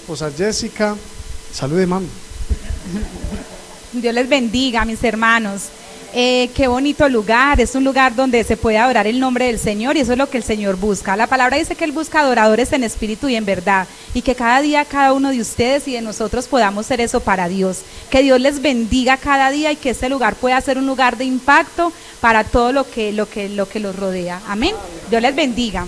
esposa Jessica. Salude, mami. Dios les bendiga, mis hermanos. Qué bonito lugar, es un lugar donde se puede adorar el nombre del Señor y eso es lo que el Señor busca. La palabra dice que Él busca adoradores en espíritu y en verdad, y que cada día cada uno de ustedes y de nosotros podamos ser eso para Dios. Que Dios les bendiga cada día y que este lugar pueda ser un lugar de impacto para todo lo que los rodea. Amén. Dios les bendiga.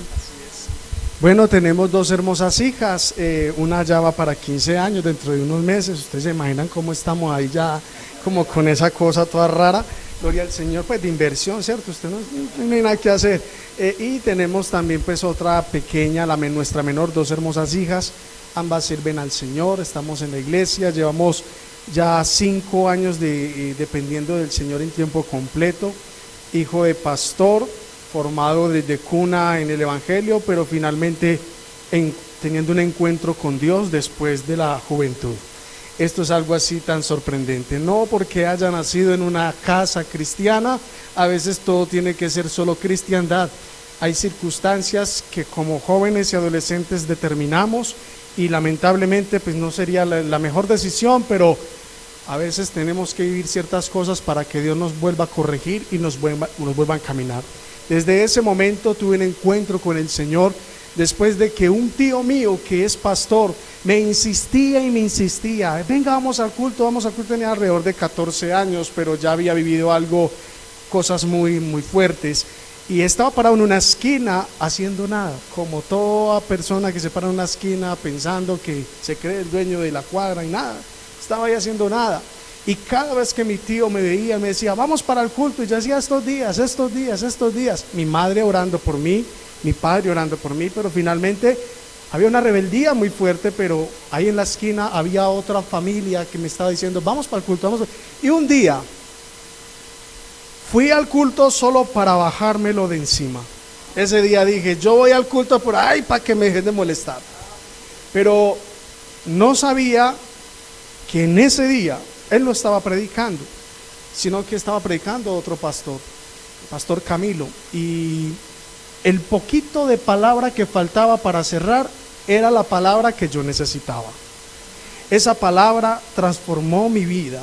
Bueno, tenemos dos hermosas hijas, una ya va para 15 años dentro de unos meses. Ustedes se imaginan cómo estamos ahí ya como con esa cosa toda rara. Gloria al Señor, pues de inversión, ¿cierto? Usted no hay nada que hacer. Y tenemos también pues otra pequeña, nuestra menor, dos hermosas hijas, ambas sirven al Señor, estamos en la iglesia, llevamos ya 5 años dependiendo del Señor en tiempo completo, hijo de pastor, formado desde cuna en el Evangelio, pero finalmente teniendo un encuentro con Dios después de la juventud. Esto es algo así tan sorprendente, no porque haya nacido en una casa cristiana, a veces todo tiene que ser solo cristiandad. Hay circunstancias que como jóvenes y adolescentes determinamos y lamentablemente pues no sería la mejor decisión, pero a veces tenemos que vivir ciertas cosas para que Dios nos vuelva a corregir y nos vuelva a encaminar. Desde ese momento tuve un encuentro con el Señor, después de que un tío mío que es pastor me insistía, venga, vamos al culto, tenía alrededor de 14 años, pero ya había vivido cosas muy, muy fuertes, y estaba parado en una esquina haciendo nada, como toda persona que se para en una esquina pensando que se cree el dueño de la cuadra y nada, estaba ahí haciendo nada. Y cada vez que mi tío me veía, me decía, vamos para el culto, y yo decía, estos días, mi madre orando por mí, mi padre orando por mí, pero finalmente había una rebeldía muy fuerte, pero ahí en la esquina había otra familia que me estaba diciendo, vamos para el culto, y un día fui al culto solo para bajármelo de encima. Ese día dije, yo voy al culto por ahí para que me dejen de molestar, pero no sabía que en ese día él no estaba predicando, sino que estaba predicando otro pastor, el pastor Camilo, y el poquito de palabra que faltaba para cerrar era la palabra que yo necesitaba. Esa palabra transformó mi vida,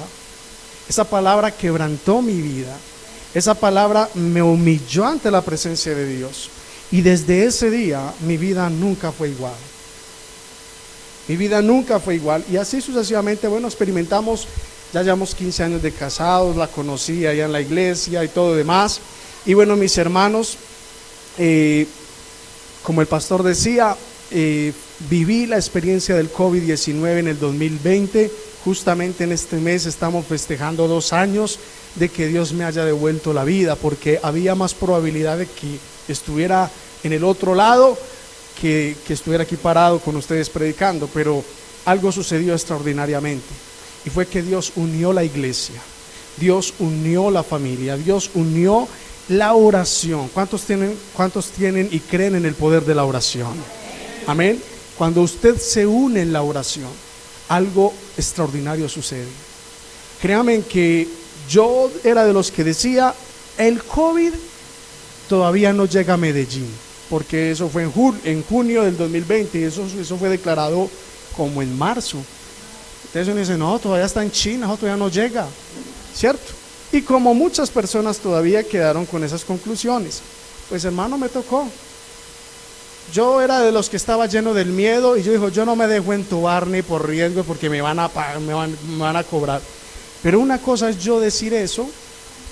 esa palabra quebrantó mi vida, esa palabra me humilló ante la presencia de Dios, y desde ese día mi vida nunca fue igual. Mi vida nunca fue igual, y así sucesivamente. Bueno, experimentamos, ya llevamos 15 años de casados, la conocí allá en la iglesia y todo demás. Y bueno, mis hermanos, como el pastor decía, viví la experiencia del COVID-19 en el 2020. Justamente en este mes estamos festejando 2 años de que Dios me haya devuelto la vida, porque había más probabilidad de que estuviera en el otro lado que estuviera aquí parado con ustedes predicando, pero algo sucedió extraordinariamente, y fue que Dios unió la iglesia, Dios unió la familia, Dios unió la oración. ¿Cuántos tienen y creen en el poder de la oración? Amén. Cuando usted se une en la oración, algo extraordinario sucede. Créanme que yo era de los que decía, el COVID todavía no llega a Medellín, porque eso fue en junio del 2020, y eso fue declarado como en marzo. Entonces uno dice, no, todavía está en China, no, todavía no llega, ¿cierto? Y como muchas personas todavía quedaron con esas conclusiones, pues hermano, me tocó. Yo era de los que estaba lleno del miedo, y yo digo, yo no me dejo entubar ni por riesgo, porque me van a cobrar. Pero una cosa es yo decir eso,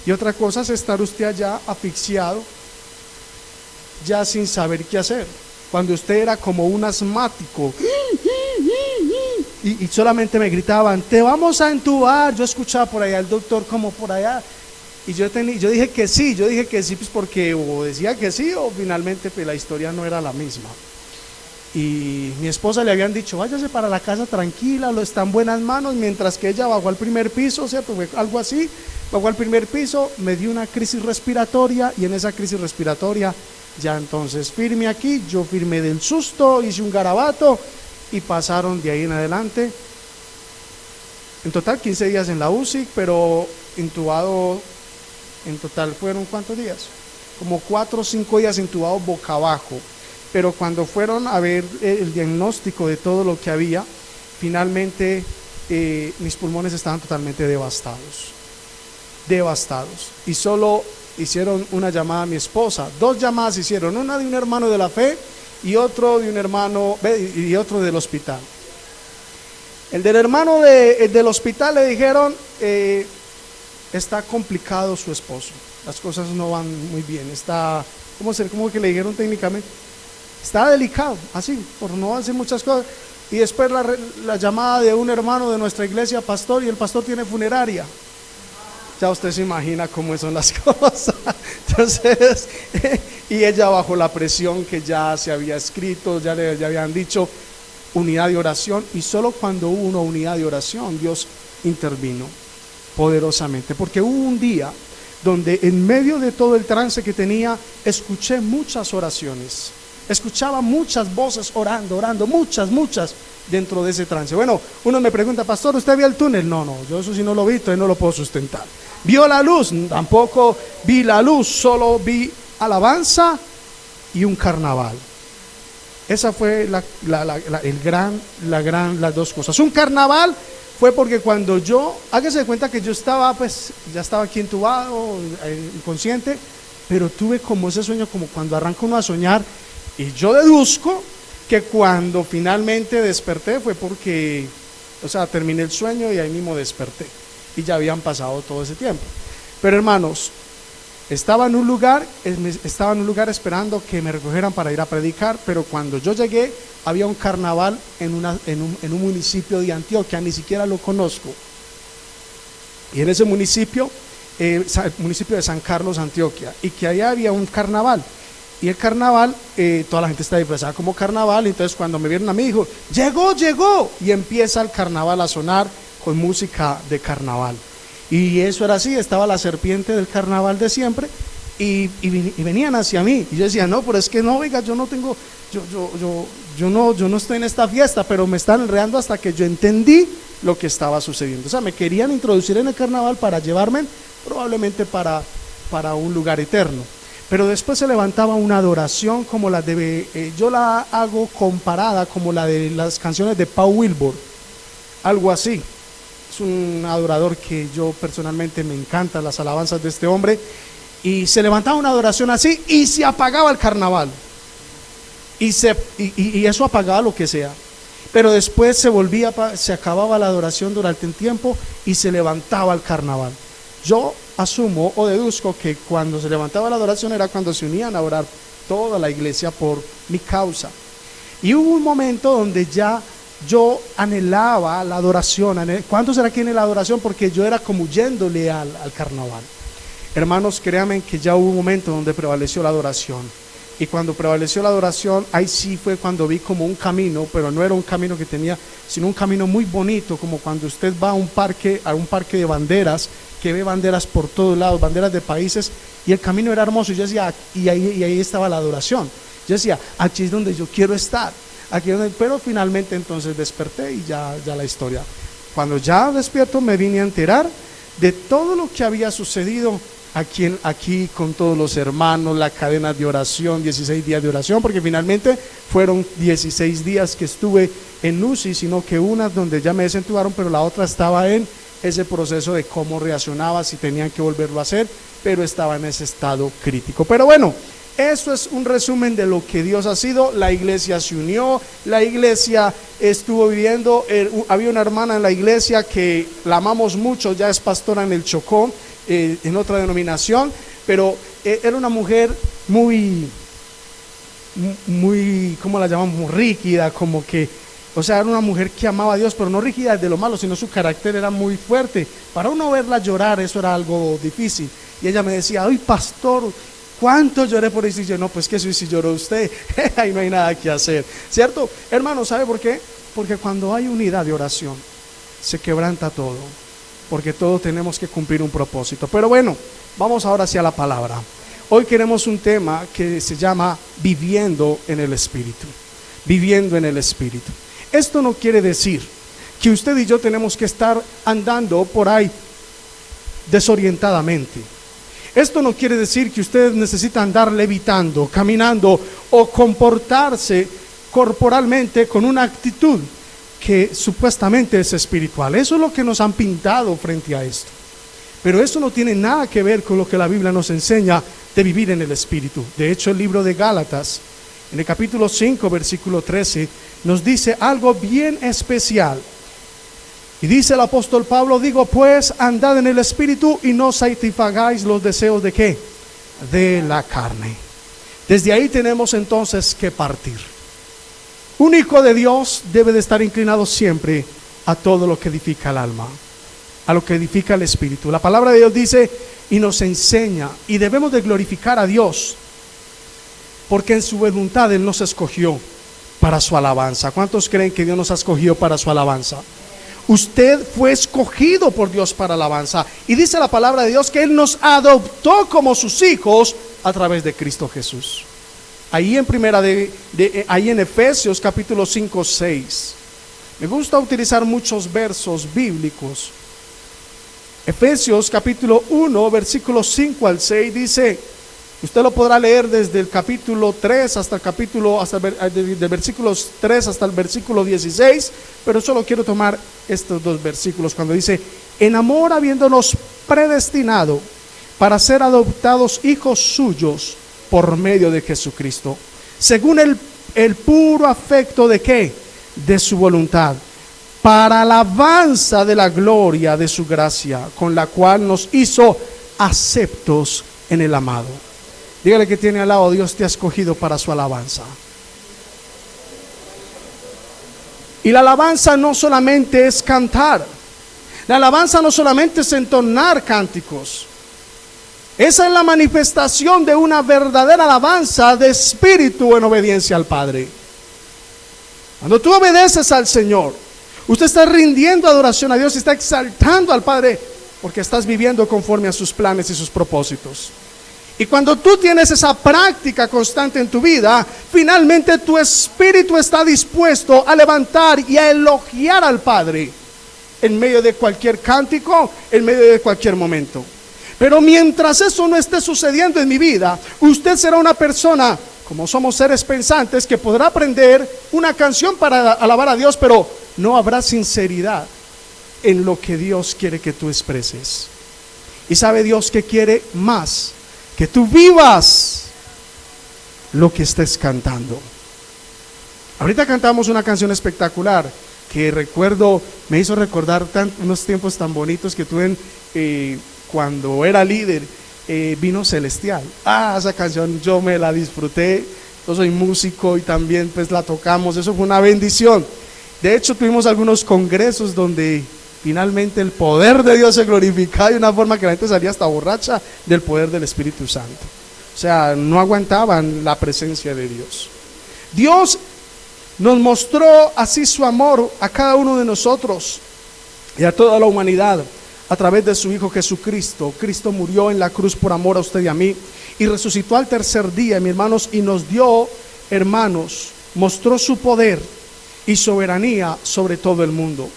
y otra cosa es estar usted allá asfixiado, ya sin saber qué hacer. Cuando usted era como un asmático y solamente me gritaban, te vamos a entubar. Yo escuchaba por allá el doctor como por allá, y yo dije que sí, pues porque o decía que sí, o finalmente pues la historia no era la misma. Y mi esposa le habían dicho, váyase para la casa tranquila, lo está en buenas manos, mientras que ella bajó al primer piso, ¿cierto? Fue algo así, bajó al primer piso, me dio una crisis respiratoria, y en esa crisis respiratoria ya entonces firme aquí, yo firmé del susto, hice un garabato, y pasaron de ahí en adelante. En total 15 días en la UCI, pero intubado, en total fueron ¿cuántos días? Como 4 o 5 días intubado boca abajo. Pero cuando fueron a ver el diagnóstico de todo lo que había, finalmente mis pulmones estaban totalmente devastados, y solo hicieron una llamada a mi esposa, 2 llamadas hicieron, una de un hermano de la fe y otro de un hermano y otro del hospital. El del hermano del hospital le dijeron, está complicado su esposo, las cosas no van muy bien, está, ¿cómo que le dijeron técnicamente? Está delicado, así, por no hacer muchas cosas. Y después la llamada de un hermano de nuestra iglesia, pastor, y el pastor tiene funeraria. Ya usted se imagina cómo son las cosas. Entonces, y ella bajo la presión que ya se había escrito, ya habían dicho unidad de oración, y solo cuando hubo una unidad de oración, Dios intervino poderosamente, porque hubo un día donde en medio de todo el trance que tenía, escuché muchas oraciones, escuchaba muchas voces orando, muchas dentro de ese trance. Bueno, uno me pregunta, pastor, ¿usted vio el túnel? No, yo eso sí no lo vi, entonces no lo puedo sustentar. ¿Vio la luz? Tampoco vi la luz, solo vi alabanza y un carnaval. Esa fue las 2 cosas. Un carnaval fue porque cuando hágase de cuenta que yo estaba, ya estaba aquí entubado, inconsciente, pero tuve como ese sueño, como cuando arranca uno a soñar, y yo deduzco que cuando finalmente desperté fue porque, terminé el sueño y ahí mismo desperté, y ya habían pasado todo ese tiempo. Pero hermanos, estaba en un lugar esperando que me recogieran para ir a predicar, pero cuando yo llegué había un carnaval en un municipio de Antioquia, ni siquiera lo conozco, y en ese municipio, el municipio de San Carlos, Antioquia, y que allá había un carnaval, y el carnaval, toda la gente está disfrazada como carnaval. Entonces cuando me vieron a mí, dijo, llegó, y empieza el carnaval a sonar con música de carnaval. Y eso era así, estaba la serpiente del carnaval de siempre, y venían hacia mí, y yo decía, no, pero es que no, oiga, yo no estoy en esta fiesta, pero me están enredando, hasta que yo entendí lo que estaba sucediendo. O sea, me querían introducir en el carnaval para llevarme probablemente para un lugar eterno. Pero después se levantaba una adoración como la yo la hago comparada como la de las canciones de Paul Wilbur, algo así. Es un adorador que yo personalmente me encantan las alabanzas de este hombre, y se levantaba una adoración así y se apagaba el carnaval, y eso apagaba lo que sea, pero después se acababa la adoración durante un tiempo y se levantaba el carnaval. Yo asumo o deduzco que cuando se levantaba la adoración era cuando se unían a orar toda la iglesia por mi causa, y hubo un momento donde ya yo anhelaba la adoración. ¿Cuánto será que en la adoración? Porque yo era como huyéndole al carnaval. Hermanos, créanme que ya hubo un momento donde prevaleció la adoración, y cuando prevaleció la adoración, ahí sí fue cuando vi como un camino, pero no era un camino que tenía, sino un camino muy bonito, como cuando usted va a un parque de banderas, que ve banderas por todos lados, banderas de países, y el camino era hermoso. Y yo decía, y ahí estaba la adoración. Yo decía, aquí es donde yo quiero estar, pero finalmente entonces desperté, y ya la historia. Cuando ya despierto, me vine a enterar de todo lo que había sucedido aquí con todos los hermanos, la cadena de oración, 16 días de oración, porque finalmente fueron 16 días que estuve en UCI, sino que una donde ya me desentubaron, pero la otra estaba en ese proceso de cómo reaccionaba, si tenían que volverlo a hacer, pero estaba en ese estado crítico. Pero bueno, eso es un resumen de lo que Dios ha sido. La iglesia se unió, la iglesia estuvo viviendo, había una hermana en la iglesia que la amamos mucho, ya es pastora en el Chocó, en otra denominación, pero era una mujer muy, ¿cómo la llamamos? Rígida, como que, era una mujer que amaba a Dios, pero no rígida de lo malo, sino su carácter era muy fuerte. Para uno verla llorar, eso era algo difícil. Y ella me decía, ay, pastor, ¿cuánto lloré por eso? Y yo, no, pues que si lloró usted, ahí no hay nada que hacer, ¿cierto? Hermano, ¿sabe por qué? Porque cuando hay unidad de oración, se quebranta todo, porque todos tenemos que cumplir un propósito. Pero bueno, vamos ahora hacia la palabra. Hoy queremos un tema que se llama viviendo en el Espíritu. Viviendo en el Espíritu. Esto no quiere decir que usted y yo tenemos que estar andando por ahí desorientadamente. Esto no quiere decir que usted necesita andar levitando, caminando o comportarse corporalmente con una actitud que supuestamente es espiritual. Eso es lo que nos han pintado frente a esto. Pero eso no tiene nada que ver con lo que la Biblia nos enseña de vivir en el Espíritu. De hecho, el libro de Gálatas, en el capítulo 5, versículo 13, nos dice algo bien especial. Y dice el apóstol Pablo, digo pues, andad en el Espíritu y no satisfagáis los deseos ¿de qué? De la carne. Desde ahí tenemos entonces que partir. Un hijo de Dios debe de estar inclinado siempre a todo lo que edifica el alma, a lo que edifica el espíritu. La palabra de Dios dice y nos enseña, y debemos de glorificar a Dios, porque en su voluntad Él nos escogió para su alabanza. ¿Cuántos creen que Dios nos ha escogido para su alabanza? Usted fue escogido por Dios para alabanza, y dice la palabra de Dios que Él nos adoptó como sus hijos a través de Cristo Jesús. Ahí ahí en Efesios capítulo 5, 6. Me gusta utilizar muchos versos bíblicos. Efesios capítulo 1, versículos 5 al 6 dice, usted lo podrá leer desde el capítulo 3 hasta del versículos 3 hasta el versículo 16, pero solo quiero tomar estos dos versículos cuando dice, en amor habiéndonos predestinado para ser adoptados hijos suyos por medio de Jesucristo, según el puro afecto ¿de qué? De su voluntad, para alabanza de la gloria de su gracia, con la cual nos hizo aceptos en el amado. Dígale que tiene al lado, Dios te ha escogido para su alabanza. Y la alabanza no solamente es cantar, la alabanza no solamente es entonar cánticos. Esa es la manifestación de una verdadera alabanza de espíritu en obediencia al Padre. Cuando tú obedeces al Señor, usted está rindiendo adoración a Dios y está exaltando al Padre, porque estás viviendo conforme a sus planes y sus propósitos. Y cuando tú tienes esa práctica constante en tu vida, finalmente tu espíritu está dispuesto a levantar y a elogiar al Padre en medio de cualquier cántico, en medio de cualquier momento. Pero mientras eso no esté sucediendo en mi vida, usted será una persona, como somos seres pensantes, que podrá aprender una canción para alabar a Dios, pero no habrá sinceridad en lo que Dios quiere que tú expreses. Y sabe Dios que quiere más, que tú vivas lo que estés cantando. Ahorita cantamos una canción espectacular que recuerdo, me hizo recordar unos tiempos tan bonitos que tuve cuando era líder, Vino Celestial. Esa canción yo me la disfruté. Yo soy músico y también pues la tocamos. Eso fue una bendición. De hecho tuvimos algunos congresos donde finalmente el poder de Dios se glorificaba de una forma que la gente salía hasta borracha del poder del Espíritu Santo. O sea, no aguantaban la presencia de Dios. Dios nos mostró así su amor a cada uno de nosotros y a toda la humanidad a través de su Hijo Jesucristo. Cristo murió en la cruz por amor a usted y a mí y resucitó al tercer día, mis hermanos, y nos dio, hermanos, mostró su poder y soberanía sobre todo el mundo.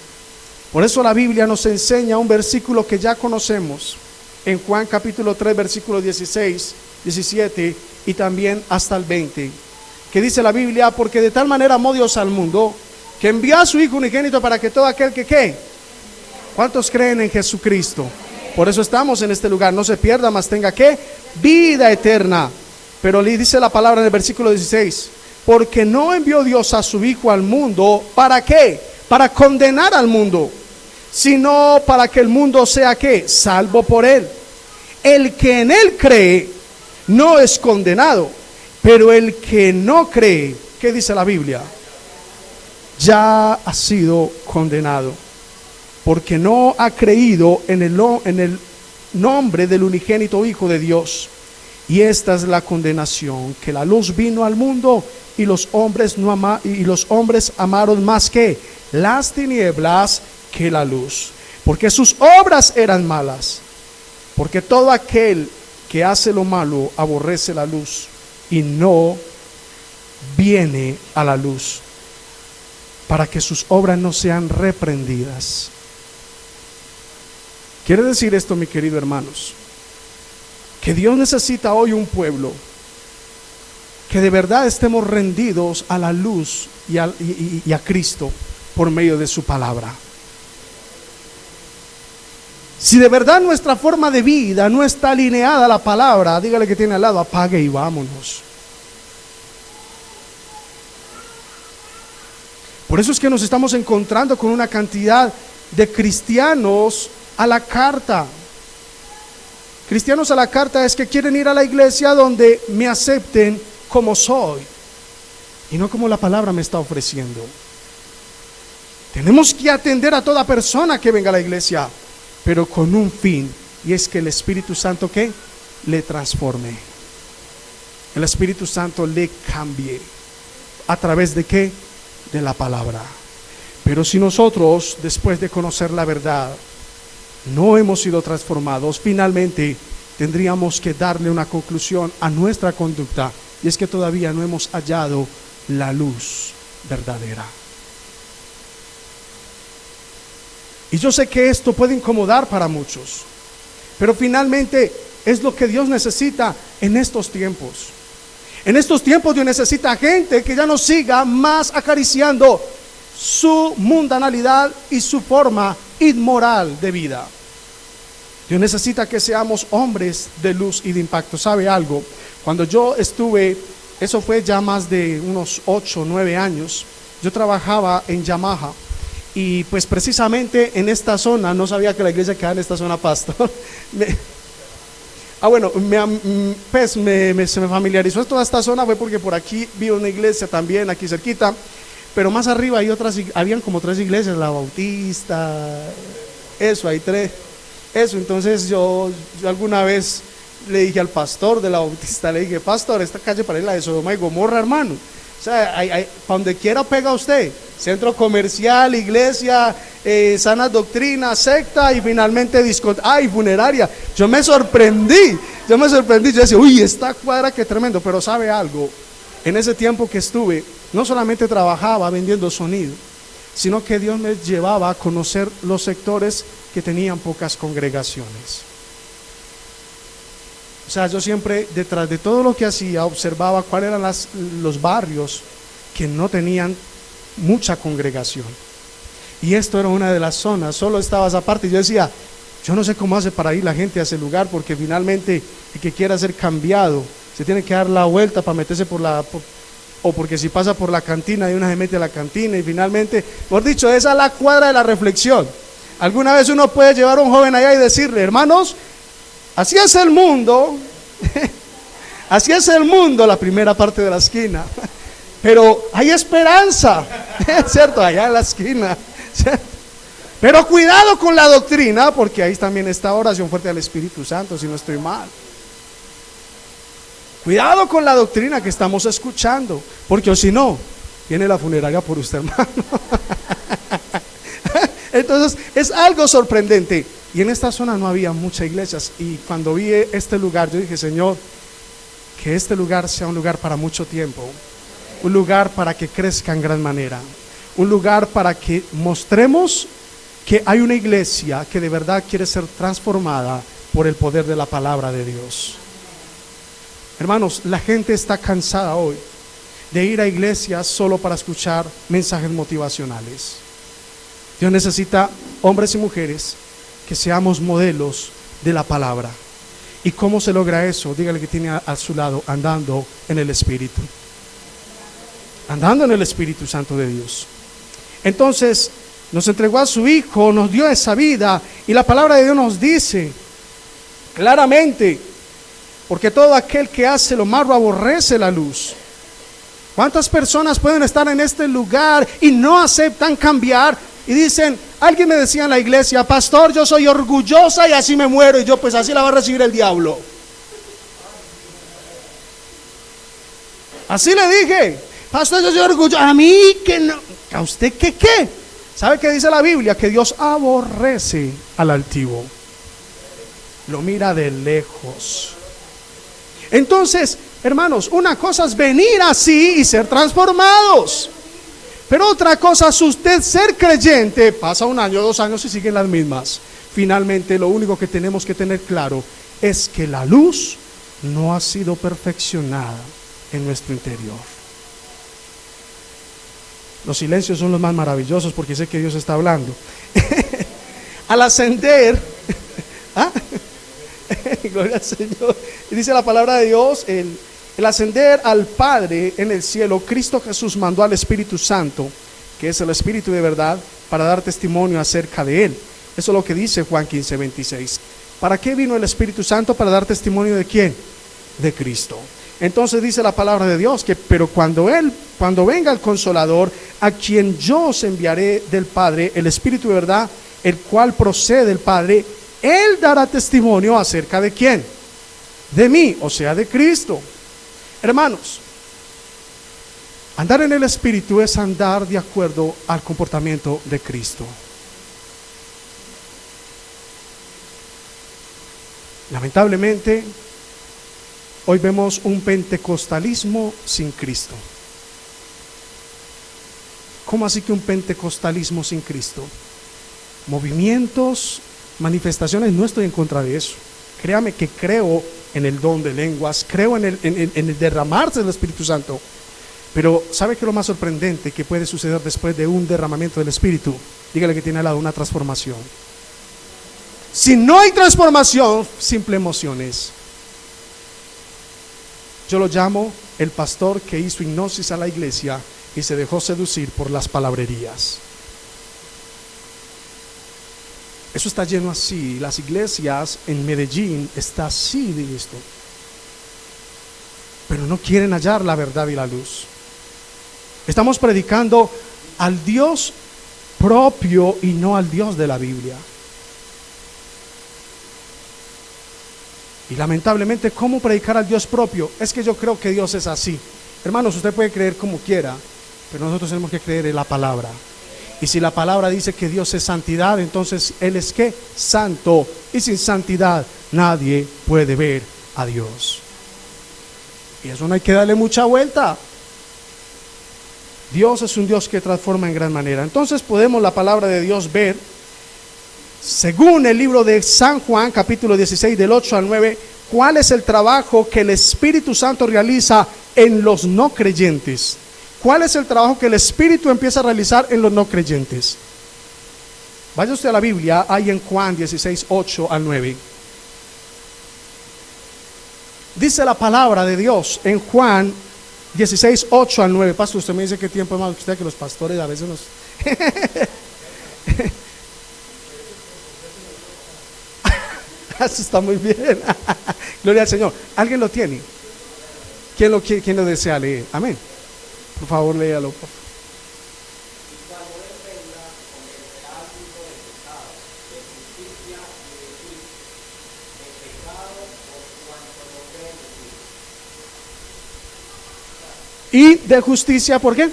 Por eso la Biblia nos enseña un versículo que ya conocemos en Juan capítulo 3, versículos 16, 17 y también hasta el 20, que dice la Biblia, porque de tal manera amó Dios al mundo, que envió a su Hijo unigénito para que todo aquel que ¿qué? ¿Cuántos creen en Jesucristo? Por eso estamos en este lugar, no se pierda, mas tenga ¿qué? Vida eterna. Pero le dice la palabra en el versículo 16, porque no envió Dios a su Hijo al mundo, ¿para qué? Para condenar al mundo, sino para que el mundo sea ¿qué? Salvo por él. El que en él cree no es condenado, pero el que no cree, ¿qué dice la Biblia? Ya ha sido condenado, porque no ha creído en el nombre del unigénito Hijo de Dios. Y esta es la condenación, que la luz vino al mundo y los hombres amaron más que las tinieblas que la luz, porque sus obras eran malas. Porque todo aquel que hace lo malo aborrece la luz y no viene a la luz, para que sus obras no sean reprendidas. Quiere decir esto, mi querido hermanos, que Dios necesita hoy un pueblo que de verdad estemos rendidos a la luz y a Cristo, por medio de su palabra. Si de verdad nuestra forma de vida no está alineada a la palabra, dígale que tiene al lado, apague y vámonos. Por eso es que nos estamos encontrando con una cantidad de cristianos a la carta. Cristianos a la carta es que quieren ir a la iglesia donde me acepten como soy y no como la palabra me está ofreciendo. Tenemos que atender a toda persona que venga a la iglesia, pero con un fin, y es que el Espíritu Santo ¿qué? Le transforme. El Espíritu Santo le cambie. ¿A través de qué? De la palabra. Pero si nosotros, después de conocer la verdad, no hemos sido transformados, finalmente tendríamos que darle una conclusión a nuestra conducta, y es que todavía no hemos hallado la luz verdadera. Y yo sé que esto puede incomodar para muchos, pero finalmente es lo que Dios necesita en estos tiempos. En estos tiempos Dios necesita gente que ya no siga más acariciando su mundanalidad y su forma inmoral de vida. Dios necesita que seamos hombres de luz y de impacto. ¿Sabe algo? Cuando yo estuve, eso fue ya más de unos 8 o 9 años, yo trabajaba en Yamaha. Y pues precisamente en esta zona, no sabía que la iglesia quedaba en esta zona, pastor. Se me familiarizó toda esta zona, fue porque por aquí vi una iglesia también, aquí cerquita. Pero más arriba hay otras, habían como 3 iglesias, la Bautista, eso, hay 3. Eso, entonces yo alguna vez le dije al pastor de la Bautista, le dije, pastor, esta calle parece la de Sodoma y Gomorra, hermano. O sea, para donde quiera pega usted, centro comercial, iglesia, sana doctrina, secta y finalmente discoteca, y funeraria. Yo me sorprendí, yo decía, uy, esta cuadra qué tremendo. Pero ¿sabe algo? En ese tiempo que estuve, no solamente trabajaba vendiendo sonido, sino que Dios me llevaba a conocer los sectores que tenían pocas congregaciones. O sea, yo siempre detrás de todo lo que hacía observaba cuáles eran los barrios que no tenían mucha congregación. Y esto era una de las zonas, solo estaba esa parte. Y yo decía, yo no sé cómo hace para ir la gente a ese lugar, porque finalmente el que quiera ser cambiado se tiene que dar la vuelta para meterse o porque si pasa por la cantina, y una se mete a la cantina y finalmente, por dicho, esa es la cuadra de la reflexión. Alguna vez uno puede llevar a un joven allá y decirle, hermanos, así es el mundo, así es el mundo, la primera parte de la esquina, pero hay esperanza, ¿cierto? Allá en la esquina, ¿cierto? Pero cuidado con la doctrina, porque ahí también está oración fuerte al Espíritu Santo, si no estoy mal. Cuidado con la doctrina que estamos escuchando, porque o si no, viene la funeraria por usted, hermano. Entonces es algo sorprendente. Y en esta zona no había muchas iglesias, y cuando vi este lugar yo dije, Señor, que este lugar sea un lugar para mucho tiempo, un lugar para que crezca en gran manera, un lugar para que mostremos que hay una iglesia que de verdad quiere ser transformada por el poder de la palabra de Dios. Hermanos, la gente está cansada hoy de ir a iglesias solo para escuchar mensajes motivacionales. Dios necesita hombres y mujeres que seamos modelos de la palabra. ¿Y cómo se logra eso? Dígale que tiene a su lado, andando en el Espíritu. Andando en el Espíritu Santo de Dios. Entonces, nos entregó a su Hijo, nos dio esa vida, y la palabra de Dios nos dice claramente, porque todo aquel que hace lo malo aborrece la luz. ¿Cuántas personas pueden estar en este lugar y no aceptan cambiar? Y dicen, alguien me decía en la iglesia, pastor, yo soy orgullosa y así me muero. Y yo, pues así la va a recibir el diablo. Así le dije, pastor, yo soy orgulloso. A mí que no. ¿A usted qué? ¿Sabe qué dice la Biblia? Que Dios aborrece al altivo. Lo mira de lejos. Entonces, hermanos, una cosa es venir así y ser transformados. Pero otra cosa es usted ser creyente, pasa 1 año, 2 años y siguen las mismas. Finalmente, lo único que tenemos que tener claro es que la luz no ha sido perfeccionada en nuestro interior. Los silencios son los más maravillosos porque sé que Dios está hablando. Al ascender, ¿ah? Gloria al Señor. Y dice la palabra de Dios, el ascender al Padre en el cielo, Cristo Jesús mandó al Espíritu Santo, que es el Espíritu de verdad, para dar testimonio acerca de Él. Eso es lo que dice Juan 15:26. ¿Para qué vino el Espíritu Santo? Para dar testimonio ¿de quién? De Cristo. Entonces dice la palabra de Dios que, pero cuando venga el Consolador, a quien yo os enviaré del Padre, el Espíritu de verdad, el cual procede del Padre, Él dará testimonio acerca de quién, de mí, o sea, de Cristo. Hermanos, andar en el Espíritu es andar de acuerdo al comportamiento de Cristo. Lamentablemente, hoy vemos un pentecostalismo sin Cristo. ¿Cómo así que un pentecostalismo sin Cristo? Movimientos, manifestaciones, no estoy en contra de eso. Créame que creo en el don de lenguas, creo en el derramarse del Espíritu Santo. Pero ¿sabe qué es lo más sorprendente que puede suceder después de un derramamiento del Espíritu? Dígale que tiene al lado una transformación. Si no hay transformación, simple emociones. Yo lo llamo el pastor que hizo hipnosis a la iglesia y se dejó seducir por las palabrerías. Eso está lleno así. Las iglesias en Medellín está así de esto. Pero no quieren hallar la verdad y la luz. Estamos predicando al Dios propio y no al Dios de la Biblia. Y lamentablemente, ¿cómo predicar al Dios propio? Es que yo creo que Dios es así. Hermanos, usted puede creer como quiera, pero nosotros tenemos que creer en la palabra. Y si la palabra dice que Dios es santidad, entonces Él es ¿qué? Santo. Y sin santidad nadie puede ver a Dios. Y eso no hay que darle mucha vuelta. Dios es un Dios que transforma en gran manera. Entonces podemos la palabra de Dios ver, según el libro de San Juan, capítulo 16, del 8 al 9, cuál es el trabajo que el Espíritu Santo realiza en los no creyentes. ¿Cuál es el trabajo que el Espíritu empieza a realizar en los no creyentes? Vaya usted a la Biblia, ahí en Juan 16, 8 al 9. Dice la palabra de Dios en Juan 16, 8 al 9. Pastor, usted me dice qué tiempo es más que usted, que los pastores a veces nos... Eso está muy bien. Gloria al Señor. ¿Alguien lo tiene? ¿Quién lo desea leer? Amén. Por favor, léalo. Y de justicia, ¿por qué?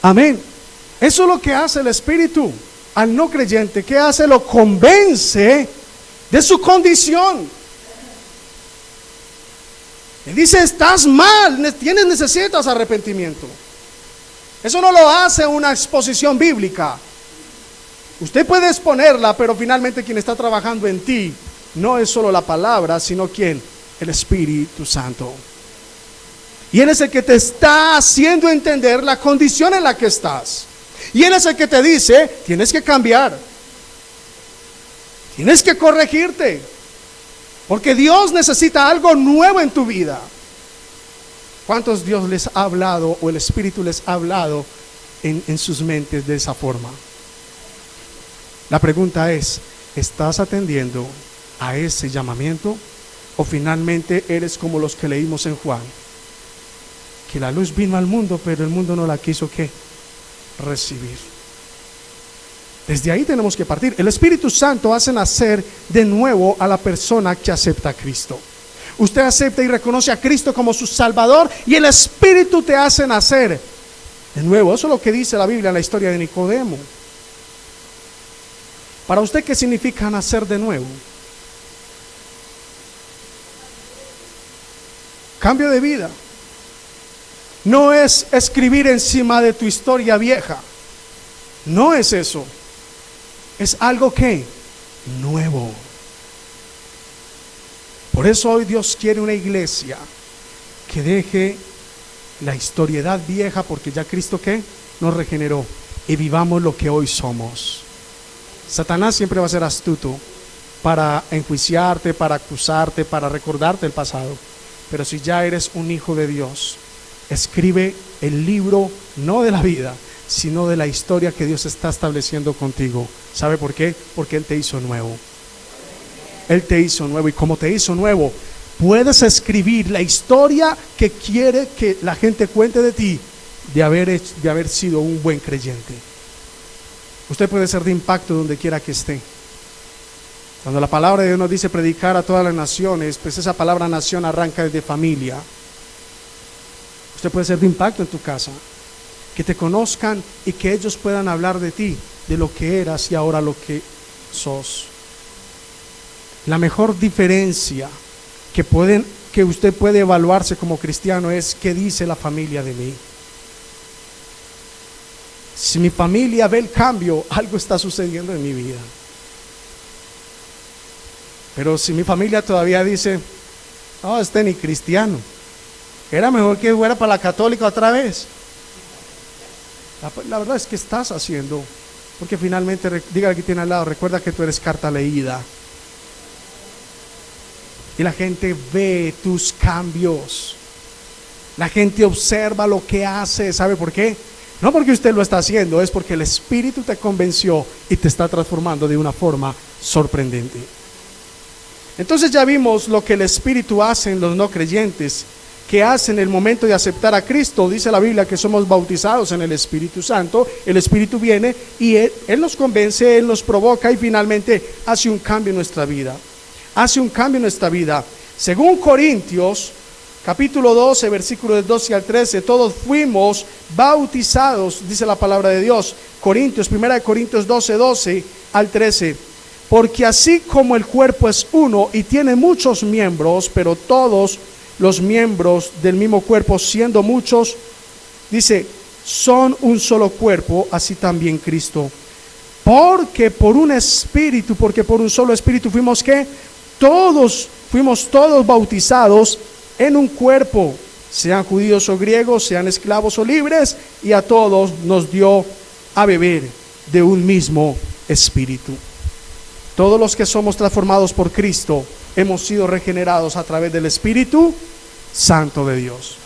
Amén. Eso es lo que hace el Espíritu al no creyente. ¿Qué hace? Lo convence de su condición. Él dice, estás mal, necesitas arrepentimiento. Eso no lo hace una exposición bíblica. Usted puede exponerla, pero finalmente quien está trabajando en ti no es solo la palabra, sino ¿quién? El Espíritu Santo. Y Él es el que te está haciendo entender la condición en la que estás. Y Él es el que te dice, tienes que cambiar. Tienes que corregirte. Porque Dios necesita algo nuevo en tu vida. ¿Cuántos Dios les ha hablado o el Espíritu les ha hablado en sus mentes de esa forma? La pregunta es, ¿estás atendiendo a ese llamamiento? ¿O finalmente eres como los que leímos en Juan? Que la luz vino al mundo, pero el mundo no la quiso ¿qué? Recibir. Desde ahí tenemos que partir. El Espíritu Santo hace nacer de nuevo a la persona que acepta a Cristo. Usted acepta y reconoce a Cristo como su Salvador y el Espíritu te hace nacer de nuevo. Eso es lo que dice la Biblia en la historia de Nicodemo. Para usted, ¿qué significa nacer de nuevo? Cambio de vida. No es escribir encima de tu historia vieja. No es eso. Es algo que nuevo. Por eso hoy Dios quiere una iglesia que deje la historiedad vieja, porque ya Cristo ¿qué? Nos regeneró, y vivamos lo que hoy somos. Satanás siempre va a ser astuto para enjuiciarte, para acusarte, para recordarte el pasado. Pero si ya eres un hijo de Dios, escribe el libro no de la vida, sino de la historia que Dios está estableciendo contigo. ¿Sabe por qué? Porque Él te hizo nuevo. Él te hizo nuevo, y como te hizo nuevo, puedes escribir la historia que quiere que la gente cuente de ti, de haber sido un buen creyente. Usted puede ser de impacto donde quiera que esté. Cuando la palabra de Dios nos dice predicar a todas las naciones, pues esa palabra nación arranca desde familia. Usted puede ser de impacto en tu casa, que te conozcan y que ellos puedan hablar de ti, de lo que eras y ahora lo que sos. La mejor diferencia que usted puede evaluarse como cristiano es qué dice la familia de mí. Si mi familia ve el cambio, algo está sucediendo en mi vida. Pero si mi familia todavía dice, no, este ni cristiano, era mejor que fuera para la católica otra vez. La verdad es que estás haciendo, porque finalmente, diga al que tiene al lado, recuerda que tú eres carta leída. Y la gente ve tus cambios. La gente observa lo que hace. ¿Sabe por qué? No porque usted lo está haciendo, es porque el Espíritu te convenció y te está transformando de una forma sorprendente. Entonces ya vimos lo que el Espíritu hace en los no creyentes, que hace en el momento de aceptar a Cristo. Dice la Biblia que somos bautizados en el Espíritu Santo. El Espíritu viene y Él nos convence, Él nos provoca y finalmente hace un cambio en nuestra vida. Hace un cambio en nuestra vida. Según Corintios, capítulo 12, versículos del 12 al 13, todos fuimos bautizados, dice la palabra de Dios. Corintios, 1 Corintios 12, 12 al 13. Porque así como el cuerpo es uno y tiene muchos miembros, pero todos los miembros del mismo cuerpo, siendo muchos, dice, son un solo cuerpo, así también Cristo. Porque por un solo espíritu fuimos todos bautizados en un cuerpo, sean judíos o griegos, sean esclavos o libres, y a todos nos dio a beber de un mismo espíritu. Todos los que somos transformados por Cristo hemos sido regenerados a través del Espíritu Santo de Dios.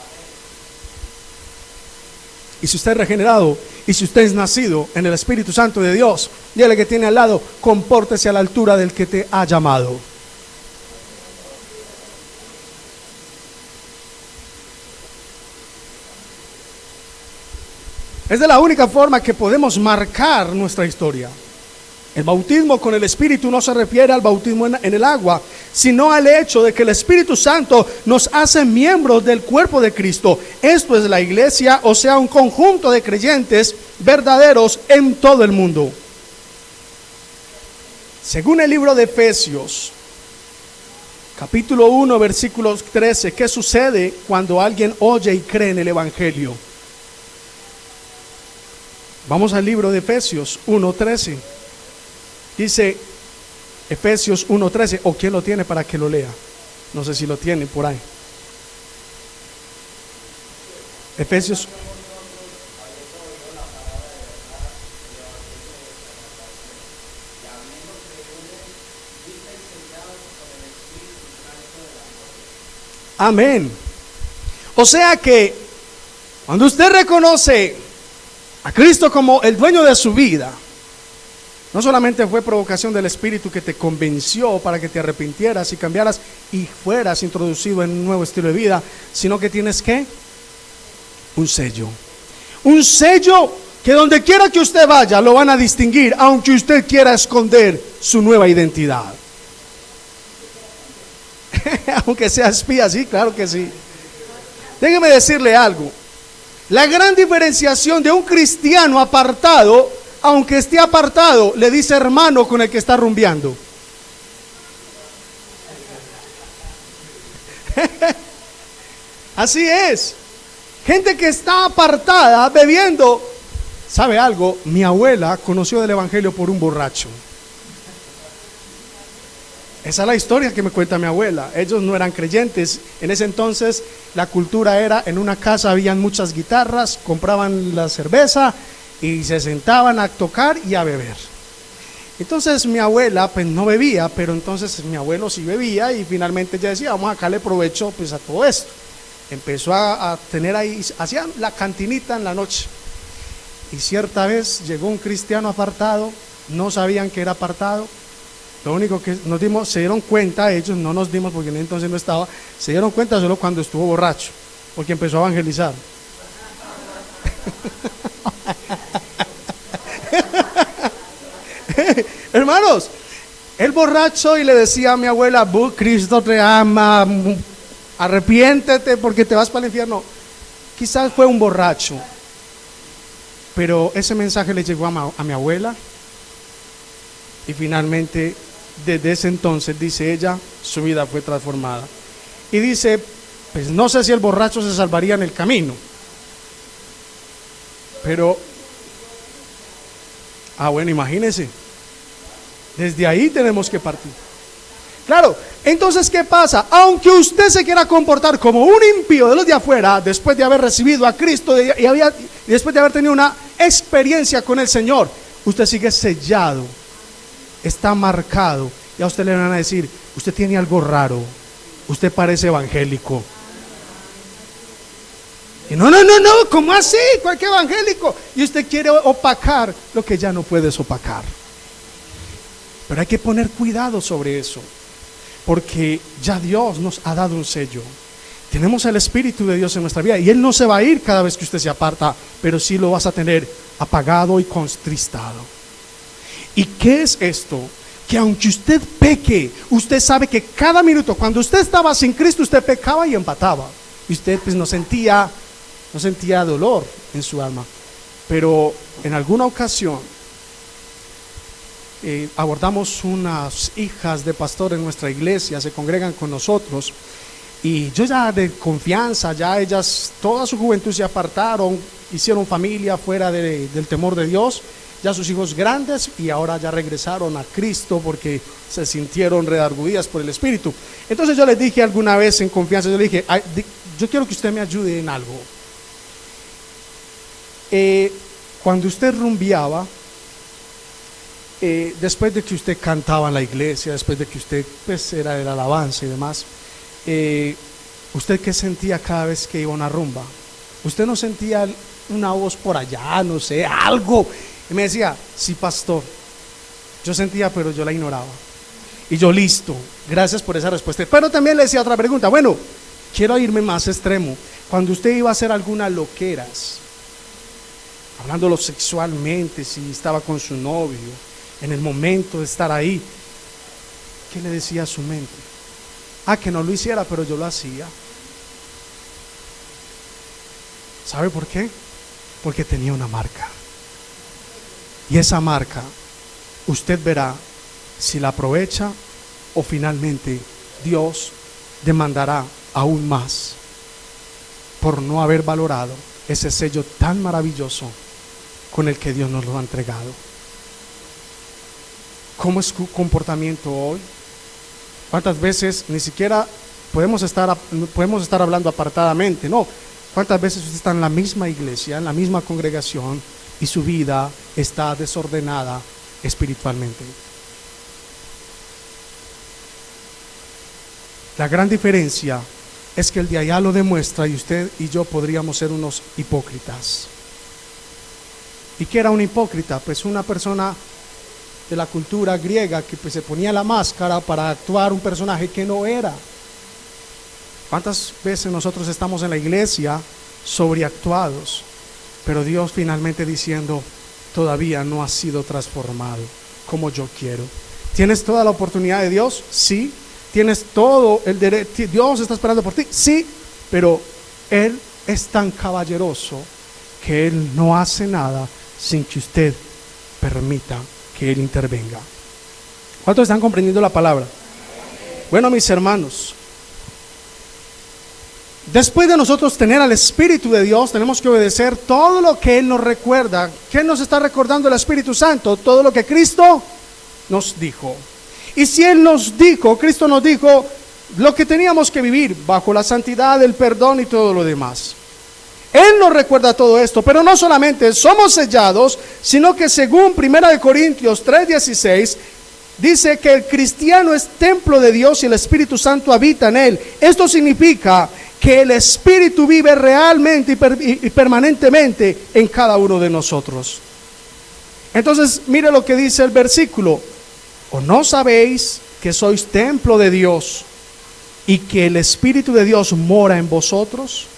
Y si usted es regenerado, y si usted es nacido en el Espíritu Santo de Dios, dígale que tiene al lado, compórtese a la altura del que te ha llamado. Es de la única forma que podemos marcar nuestra historia. El bautismo con el Espíritu no se refiere al bautismo en el agua, sino al hecho de que el Espíritu Santo nos hace miembros del cuerpo de Cristo. Esto es la iglesia, o sea, un conjunto de creyentes verdaderos en todo el mundo. Según el libro de Efesios, capítulo 1, versículos 13, ¿qué sucede cuando alguien oye y cree en el Evangelio? Vamos al libro de Efesios 1:13. Dice Efesios 1:13, o quién lo tiene para que lo lea. No sé si lo tiene por ahí. Efesios. Amén. O sea que cuando usted reconoce a Cristo como el dueño de su vida, no solamente fue provocación del Espíritu que te convenció para que te arrepintieras y cambiaras y fueras introducido en un nuevo estilo de vida, sino que tienes ¿qué? Un sello. Un sello que donde quiera que usted vaya lo van a distinguir, aunque usted quiera esconder su nueva identidad. Aunque sea espía, sí, claro que sí. Déjeme decirle algo. La gran diferenciación de un cristiano apartado, aunque esté apartado, le dice hermano con el que está rumbeando. Así es. Gente que está apartada, bebiendo. ¿Sabe algo? Mi abuela conoció del Evangelio por un borracho. Esa es la historia que me cuenta mi abuela. Ellos no eran creyentes. En ese entonces la cultura era, en una casa habían muchas guitarras, compraban la cerveza y se sentaban a tocar y a beber. Entonces mi abuela pues no bebía, pero entonces mi abuelo sí bebía y finalmente ella decía, vamos a sacarle provecho pues a todo esto. Empezó a tener ahí, hacían la cantinita en la noche. Y cierta vez llegó un cristiano apartado, no sabían que era apartado. Lo único que se dieron cuenta, ellos no nos dimos porque en entonces no estaba, se dieron cuenta solo cuando estuvo borracho, porque empezó a evangelizar. Hermanos, el borracho y le decía a mi abuela, Cristo te ama, arrepiéntete porque te vas para el infierno. Quizás fue un borracho, pero ese mensaje le llegó a mi abuela y finalmente desde ese entonces, dice ella, su vida fue transformada. Y dice, pues no sé si el borracho se salvaría en el camino, pero bueno, imagínense, desde ahí tenemos que partir. Claro, entonces ¿qué pasa? Aunque usted se quiera comportar como un impío de los de afuera, después de haber recibido a Cristo y después de haber tenido una experiencia con el Señor, usted sigue sellado, está marcado, y a usted le van a decir, usted tiene algo raro, usted parece evangélico. Y no, ¿cómo así? ¿Cuál que evangélico? Y usted quiere opacar lo que ya no puedes opacar. Pero hay que poner cuidado sobre eso, porque ya Dios nos ha dado un sello. Tenemos el Espíritu de Dios en nuestra vida y Él no se va a ir cada vez que usted se aparta, pero sí lo vas a tener apagado y contristado. ¿Y qué es esto? Que aunque usted peque, usted sabe que cada minuto, cuando usted estaba sin Cristo, usted pecaba y empataba. Y usted pues no sentía dolor en su alma. Pero en alguna ocasión abordamos unas hijas de pastor en nuestra iglesia, se congregan con nosotros. Y yo ya de confianza, ya ellas toda su juventud se apartaron, hicieron familia fuera del temor de Dios. Ya sus hijos grandes y ahora ya regresaron a Cristo porque se sintieron redarguidas por el Espíritu. Entonces yo les dije alguna vez en confianza, yo le dije, yo quiero que usted me ayude en algo. Cuando usted rumbeaba, después de que usted cantaba en la iglesia, después de que usted pues era de la alabanza y demás, ¿usted qué sentía cada vez que iba a una rumba? ¿Usted no sentía una voz por allá, no sé, algo? Y me decía, sí, pastor. Yo sentía, pero yo la ignoraba. Y yo, listo, gracias por esa respuesta. Pero también le decía otra pregunta. Bueno, quiero irme más extremo. Cuando usted iba a hacer algunas loqueras, hablándolo sexualmente, si estaba con su novio, en el momento de estar ahí, ¿qué le decía a su mente? Que no lo hiciera, pero yo lo hacía. ¿Sabe por qué? Porque tenía una marca. Y esa marca, usted verá si la aprovecha o finalmente Dios demandará aún más por no haber valorado ese sello tan maravilloso con el que Dios nos lo ha entregado. ¿Cómo es su comportamiento hoy? ¿Cuántas veces ni siquiera podemos estar hablando apartadamente? No. ¿Cuántas veces usted está en la misma iglesia, en la misma congregación y su vida está desordenada espiritualmente? La gran diferencia es que el de allá lo demuestra y usted y yo podríamos ser unos hipócritas. ¿Y qué era un hipócrita? Pues una persona de la cultura griega que pues se ponía la máscara para actuar un personaje que no era. ¿Cuántas veces nosotros estamos en la iglesia sobreactuados, pero Dios finalmente diciendo, todavía no has sido transformado como yo quiero? ¿Tienes toda la oportunidad de Dios? Sí. ¿Tienes todo el derecho? ¿Dios está esperando por ti? Sí. Pero Él es tan caballeroso que Él no hace nada sin que usted permita que Él intervenga. ¿Cuántos están comprendiendo la palabra? Bueno, mis hermanos, después de nosotros tener al Espíritu de Dios, tenemos que obedecer todo lo que Él nos recuerda. ¿Qué nos está recordando el Espíritu Santo? Todo lo que Cristo nos dijo. Y si Él nos dijo, Cristo nos dijo lo que teníamos que vivir bajo la santidad, el perdón y todo lo demás. Él nos recuerda todo esto, pero no solamente somos sellados, sino que según 1 Corintios 3:16, dice que el cristiano es templo de Dios y el Espíritu Santo habita en él. Esto significa que el Espíritu vive realmente y permanentemente en cada uno de nosotros. Entonces, mire lo que dice el versículo. ¿O no sabéis que sois templo de Dios y que el Espíritu de Dios mora en vosotros?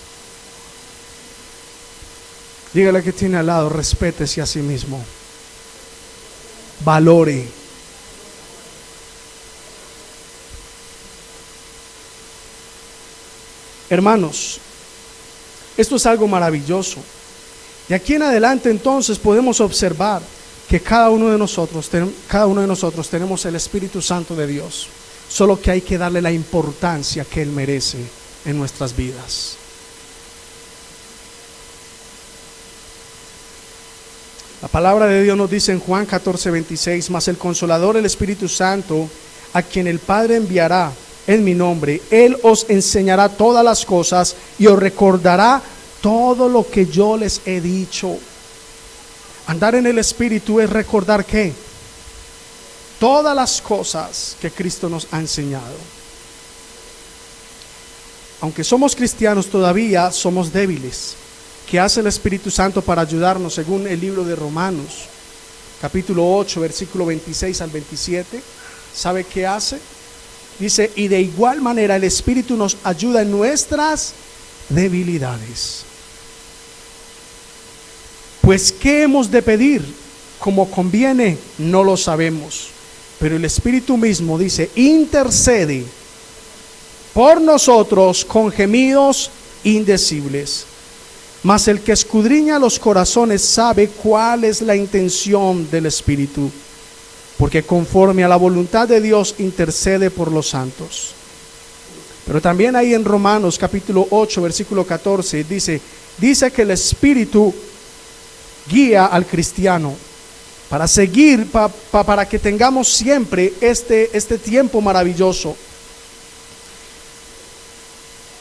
Dígale que tiene al lado, respétese a sí mismo. Valore. Hermanos, esto es algo maravilloso. De aquí en adelante entonces podemos observar que cada uno de nosotros tenemos el Espíritu Santo de Dios. Solo que hay que darle la importancia que Él merece en nuestras vidas. La palabra de Dios nos dice en Juan 14:26, mas el Consolador, el Espíritu Santo, a quien el Padre enviará en mi nombre, Él os enseñará todas las cosas y os recordará todo lo que yo les he dicho. Andar en el Espíritu es recordar ¿qué? Todas las cosas que Cristo nos ha enseñado. Aunque somos cristianos, todavía somos débiles. ¿Qué hace el Espíritu Santo para ayudarnos? Según el libro de Romanos, capítulo 8, versículo 26 al 27. ¿Sabe qué hace? Dice, y de igual manera el Espíritu nos ayuda en nuestras debilidades. Pues ¿qué hemos de pedir? Como conviene, no lo sabemos. Pero el Espíritu mismo dice, intercede por nosotros con gemidos indecibles. Mas el que escudriña los corazones sabe cuál es la intención del Espíritu, porque conforme a la voluntad de Dios intercede por los santos. Pero también ahí en Romanos capítulo 8 versículo 14 dice que el Espíritu guía al cristiano para seguir, para que tengamos siempre este tiempo maravilloso.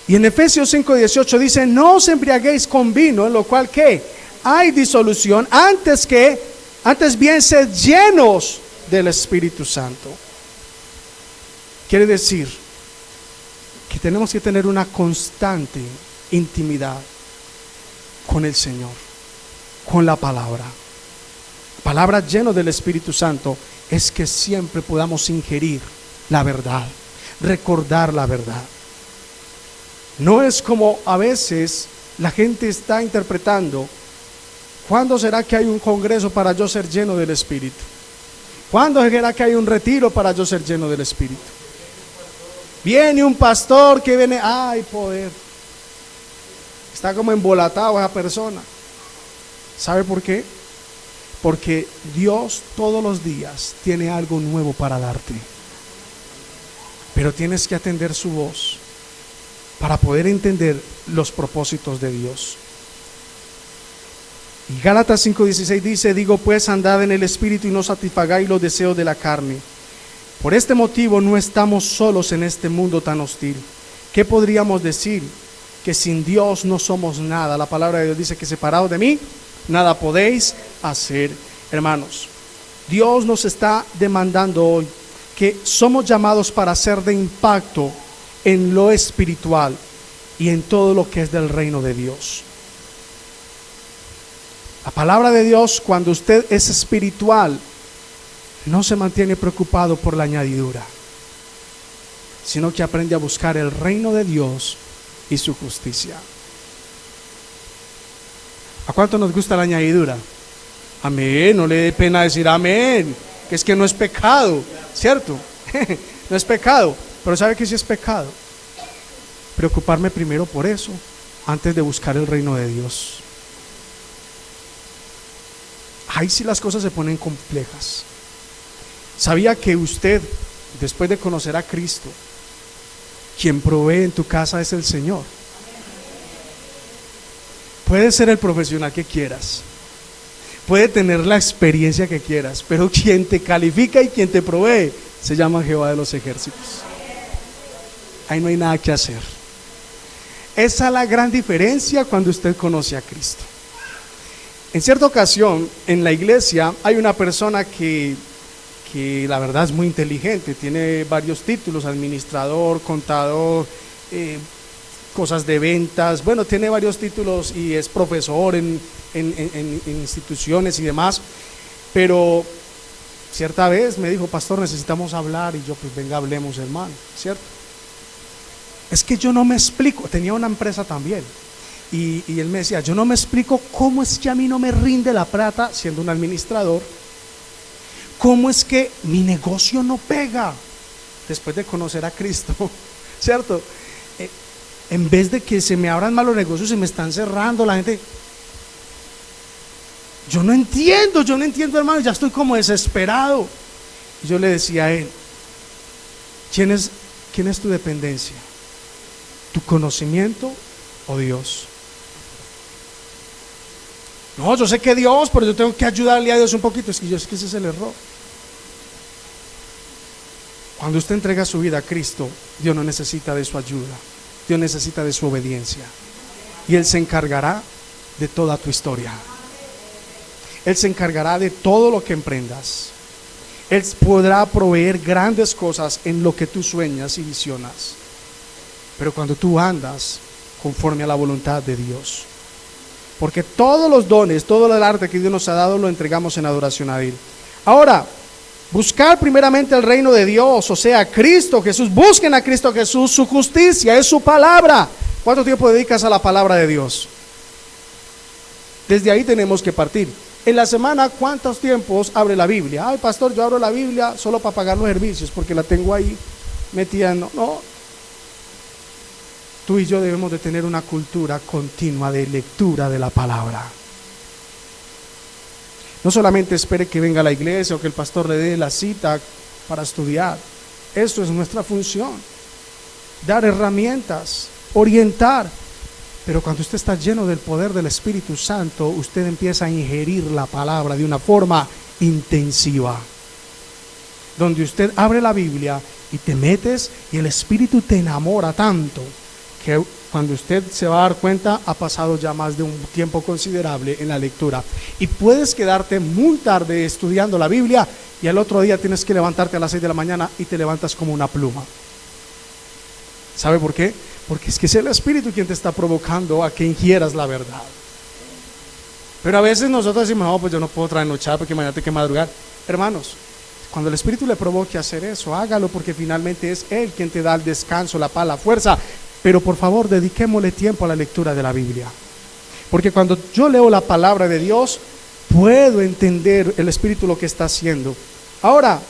Y en Efesios 5:18 dice, no os embriaguéis con vino, en lo cual ¿qué? Hay disolución, antes bien sed llenos del Espíritu Santo. Quiere decir que tenemos que tener una constante intimidad con el Señor, con la palabra. Palabra llena del Espíritu Santo es que siempre podamos ingerir la verdad, recordar la verdad. No es como a veces la gente está interpretando, ¿cuándo será que hay un congreso para yo ser lleno del Espíritu? ¿Cuándo será que hay un retiro para yo ser lleno del Espíritu? Viene un pastor que viene, ¡ay, poder! Está como embolatado esa persona. ¿Sabe por qué? Porque Dios todos los días tiene algo nuevo para darte. Pero tienes que atender su voz para poder entender los propósitos de Dios. Y Gálatas 5:16 dice, digo pues, andad en el Espíritu y no satisfagáis los deseos de la carne. Por este motivo no estamos solos en este mundo tan hostil. ¿Qué podríamos decir? Que sin Dios no somos nada. La palabra de Dios dice que separados de mí, nada podéis hacer. Hermanos, Dios nos está demandando hoy que somos llamados para ser de impacto en lo espiritual y en todo lo que es del reino de Dios. La palabra de Dios, cuando usted es espiritual, no se mantiene preocupado por la añadidura, sino que aprende a buscar el reino de Dios y su justicia. ¿A cuánto nos gusta la añadidura? Amén, no le dé pena decir amén, que es que no es pecado, ¿cierto? No es pecado, pero ¿sabe qué sí es pecado? Preocuparme primero por eso, antes de buscar el reino de Dios. Ahí sí las cosas se ponen complejas. ¿Sabía que usted, después de conocer a Cristo, quien provee en tu casa es el Señor? Puedes ser el profesional que quieras, puede tener la experiencia que quieras, pero quien te califica y quien te provee Se llama Jehová de los ejércitos. Ahí no hay nada que hacer. Esa es la gran diferencia cuando usted conoce a Cristo. En cierta ocasión, en la iglesia, hay una persona que la verdad es muy inteligente, tiene varios títulos, administrador, contador, cosas de ventas, bueno, tiene varios títulos y es profesor en instituciones y demás, pero cierta vez me dijo: pastor, necesitamos hablar. Y yo: pues venga, hablemos, hermano, ¿cierto? Es que yo no me explico, tenía una empresa también, y él me decía: yo no me explico cómo es que a mí no me rinde la plata siendo un administrador, cómo es que mi negocio no pega después de conocer a Cristo, ¿cierto? En vez de que se me abran malos negocios, se me están cerrando, la gente... Yo no entiendo, hermano, ya estoy como desesperado. Y yo le decía a él: ¿quién es tu dependencia? ¿Tu conocimiento o Dios? No, yo sé que Dios, pero yo tengo que ayudarle a Dios un poquito. Es que ese es el error. Cuando usted entrega su vida a Cristo, Dios no necesita de su ayuda, Dios necesita de su obediencia, y Él se encargará de toda tu historia. Él se encargará de todo lo que emprendas. Él podrá proveer grandes cosas en lo que tú sueñas y visionas, pero cuando tú andas conforme a la voluntad de Dios, porque todos los dones, todo el arte que Dios nos ha dado, lo entregamos en adoración a Él. Ahora, buscar primeramente el reino de Dios, o sea, Cristo Jesús. Busquen a Cristo Jesús, su justicia, es su palabra. ¿Cuánto tiempo dedicas a la palabra de Dios? Desde ahí tenemos que partir. En la semana, ¿cuántos tiempos abre la Biblia? Ay, pastor, yo abro la Biblia solo para pagar los servicios, porque la tengo ahí metida. No. Tú y yo debemos de tener una cultura continua de lectura de la palabra. No solamente espere que venga a la iglesia o que el pastor le dé la cita para estudiar. Eso es nuestra función: dar herramientas, orientar. Pero cuando usted está lleno del poder del Espíritu Santo, usted empieza a ingerir la palabra de una forma intensiva, donde usted abre la Biblia y te metes, y el Espíritu te enamora tanto que cuando usted se va a dar cuenta, ha pasado ya más de un tiempo considerable en la lectura, y puedes quedarte muy tarde estudiando la Biblia, y al otro día tienes que levantarte a las 6 de la mañana y te levantas como una pluma. ¿Sabe por qué? Porque es que es el Espíritu quien te está provocando a que ingieras la verdad. Pero a veces nosotros decimos: no, pues yo no puedo trasnochar porque mañana tengo que madrugar. Hermanos, cuando el Espíritu le provoque a hacer eso, hágalo, porque finalmente es Él quien te da el descanso, la paz, la fuerza. Pero por favor, dediquémosle tiempo a la lectura de la Biblia, porque cuando yo leo la palabra de Dios, puedo entender el Espíritu lo que está haciendo. Ahora,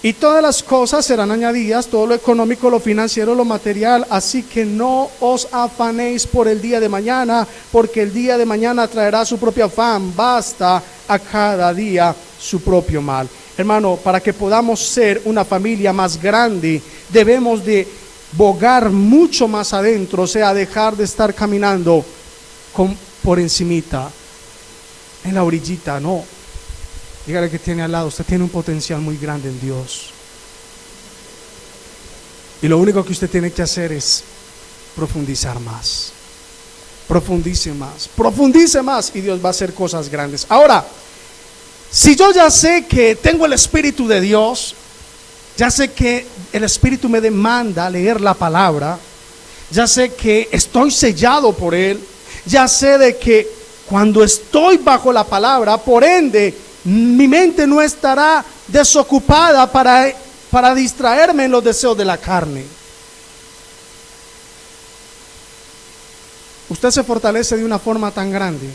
y todas las cosas serán añadidas, todo lo económico, lo financiero, lo material. Así que no os afanéis por el día de mañana, porque el día de mañana traerá su propio afán. Basta a cada día su propio mal. Hermano, para que podamos ser una familia más grande, debemos de bogar mucho más adentro, o sea, dejar de estar caminando por encimita, en la orillita. No. Dígale que tiene al lado: usted tiene un potencial muy grande en Dios, y lo único que usted tiene que hacer es profundizar más. Profundice más, y Dios va a hacer cosas grandes. Ahora, si yo ya sé que tengo el Espíritu de Dios, ya sé que el Espíritu me demanda leer la palabra, ya sé que estoy sellado por Él, ya sé de que cuando estoy bajo la palabra, por ende, mi mente no estará desocupada para distraerme en los deseos de la carne. Usted se fortalece de una forma tan grande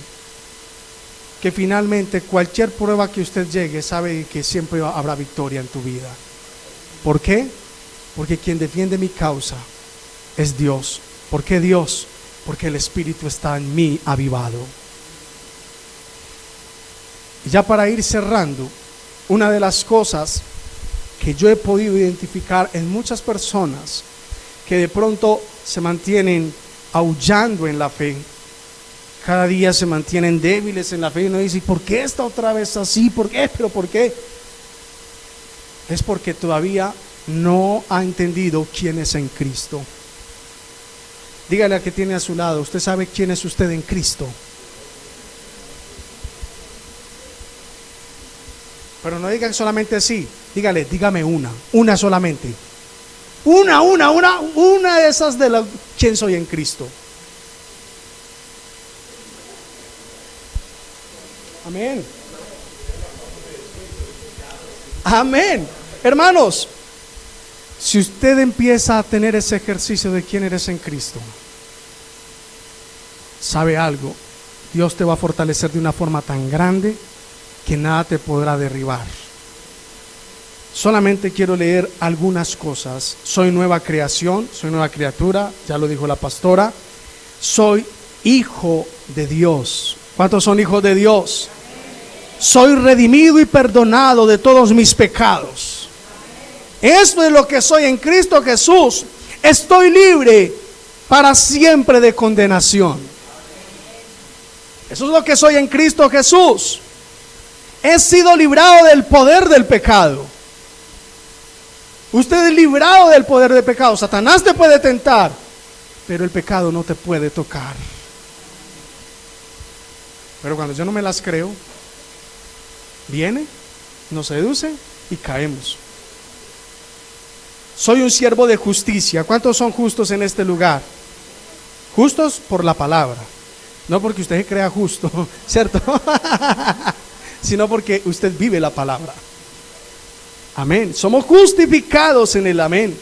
que finalmente cualquier prueba que usted llegue, sabe que siempre habrá victoria en tu vida. ¿Por qué? Porque quien defiende mi causa es Dios. ¿Por qué Dios? Porque el Espíritu está en mí avivado. Y ya para ir cerrando, una de las cosas que yo he podido identificar en muchas personas que de pronto se mantienen aullando en la fe, cada día se mantienen débiles en la fe, y uno dice: ¿por qué está otra vez así? ¿Por qué? ¿Pero por qué? es porque todavía no ha entendido quién es en Cristo. Dígale al que tiene a su lado, usted sabe quién es usted en Cristo. Pero no digan solamente sí, dígale, dígame una solamente. Una de esas de quién soy en Cristo. Amén. Amén. Hermanos, si usted empieza a tener ese ejercicio de quién eres en Cristo, ¿sabe algo? Dios te va a fortalecer de una forma tan grande que nada te podrá derribar. Solamente quiero leer algunas cosas. Soy nueva creación, soy nueva criatura, ya lo dijo la pastora. Soy hijo de Dios. ¿Cuántos son hijos de Dios? Soy redimido y perdonado de todos mis pecados. Esto es lo que soy en Cristo Jesús. Estoy libre para siempre de condenación. Eso es lo que soy en Cristo Jesús. He sido librado del poder del pecado. Usted es librado del poder del pecado. Satanás te puede tentar, pero el pecado no te puede tocar. Pero cuando yo no me las creo, viene, nos seduce y caemos. Soy un siervo de justicia. ¿Cuántos son justos en este lugar? Justos por la palabra, no porque usted se crea justo, ¿cierto? Sino porque usted vive la palabra. Amén. Somos justificados en el amén.